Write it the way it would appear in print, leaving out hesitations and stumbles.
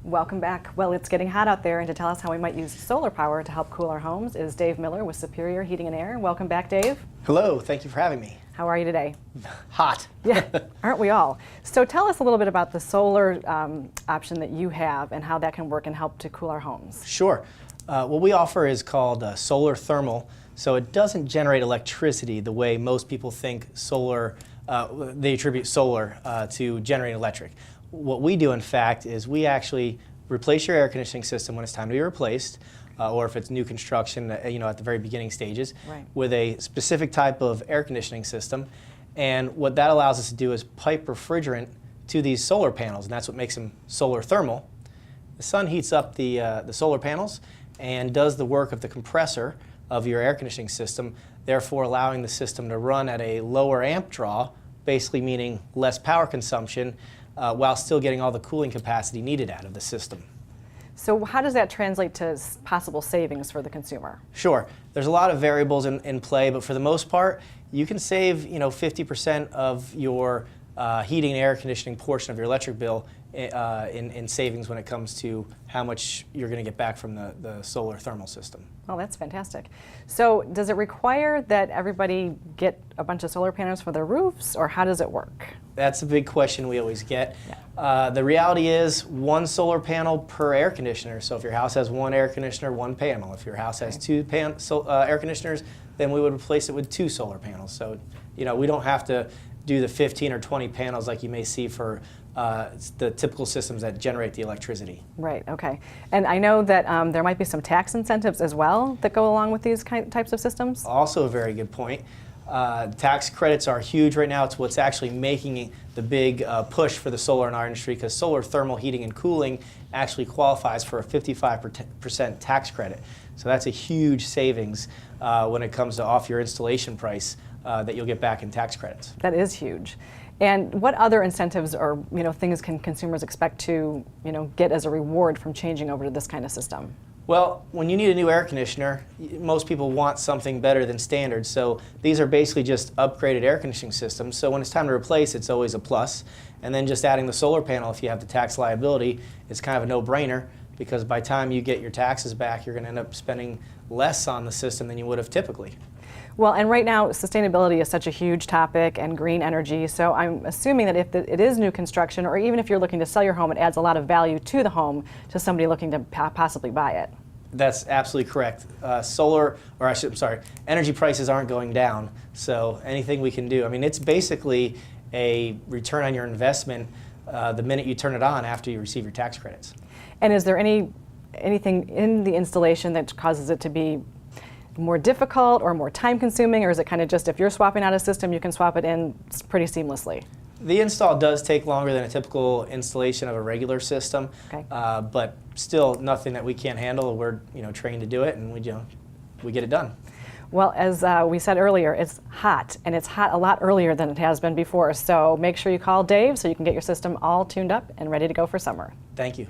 Welcome back. Well, it's getting hot out there, and to tell us how we might use solar power to help cool our homes is Dave Miller with Superior Heating and Air. Welcome back, Dave. Hello, thank you for having me. How are you today? Hot. Yeah, aren't we all? So tell us a little bit about the solar option that you have and how that can work and help to cool our homes. Sure. What we offer is called solar thermal, so it doesn't generate electricity the way most people think solar, they attribute solar to generate electric. What we do, in fact, is we actually replace your air conditioning system when it's time to be replaced, or if it's new construction, at the very beginning stages, right, with a specific type of air conditioning system. And what that allows us to do is pipe refrigerant to these solar panels, and that's what makes them solar thermal. The sun heats up the solar panels and does the work of the compressor of your air conditioning system, therefore allowing the system to run at a lower amp draw, basically meaning less power consumption, while still getting all the cooling capacity needed out of the system. So how does that translate to possible savings for the consumer? Sure. There's a lot of variables in play, but for the most part, you can save 50% of your heating and air conditioning portion of your electric bill in savings when it comes to how much you're going to get back from the solar thermal system. Oh, that's fantastic. So does it require that everybody get a bunch of solar panels for their roofs, or how does it work? That's a big question we always get. Yeah. The reality is one solar panel per air conditioner. So if your house has one air conditioner, one panel. If your house has two air conditioners, then we would replace it with 2 solar panels. So we don't have to do the 15 or 20 panels like you may see for the typical systems that generate the electricity. Right, okay. And I know that there might be some tax incentives as well that go along with these types of systems? Also a very good point. Tax credits are huge right now. It's what's actually making the big push for the solar in our industry, because solar thermal heating and cooling actually qualifies for a 55% tax credit. So that's a huge savings when it comes to off your installation price that you'll get back in tax credits. That is huge. And what other incentives or things can consumers expect to get as a reward from changing over to this kind of system? Well, when you need a new air conditioner, most people want something better than standard. So these are basically just upgraded air conditioning systems. So when it's time to replace, it's always a plus. And then just adding the solar panel, if you have the tax liability, is kind of a no-brainer, because by the time you get your taxes back, you're going to end up spending less on the system than you would have typically. Well, and right now, sustainability is such a huge topic, and green energy, so I'm assuming that if it is new construction, or even if you're looking to sell your home, it adds a lot of value to the home to somebody looking to possibly buy it. That's absolutely correct. Energy prices aren't going down, so anything we can do. I mean, it's basically a return on your investment the minute you turn it on after you receive your tax credits. And is there anything in the installation that causes it to be more difficult or more time consuming, or is it kind of just if you're swapping out a system, you can swap it in pretty seamlessly? The install does take longer than a typical installation of a regular system, okay, but still nothing that we can't handle. We're trained to do it, and we get it done. Well, as we said earlier, it's hot, and it's hot a lot earlier than it has been before, so make sure you call Dave so you can get your system all tuned up and ready to go for summer. Thank you.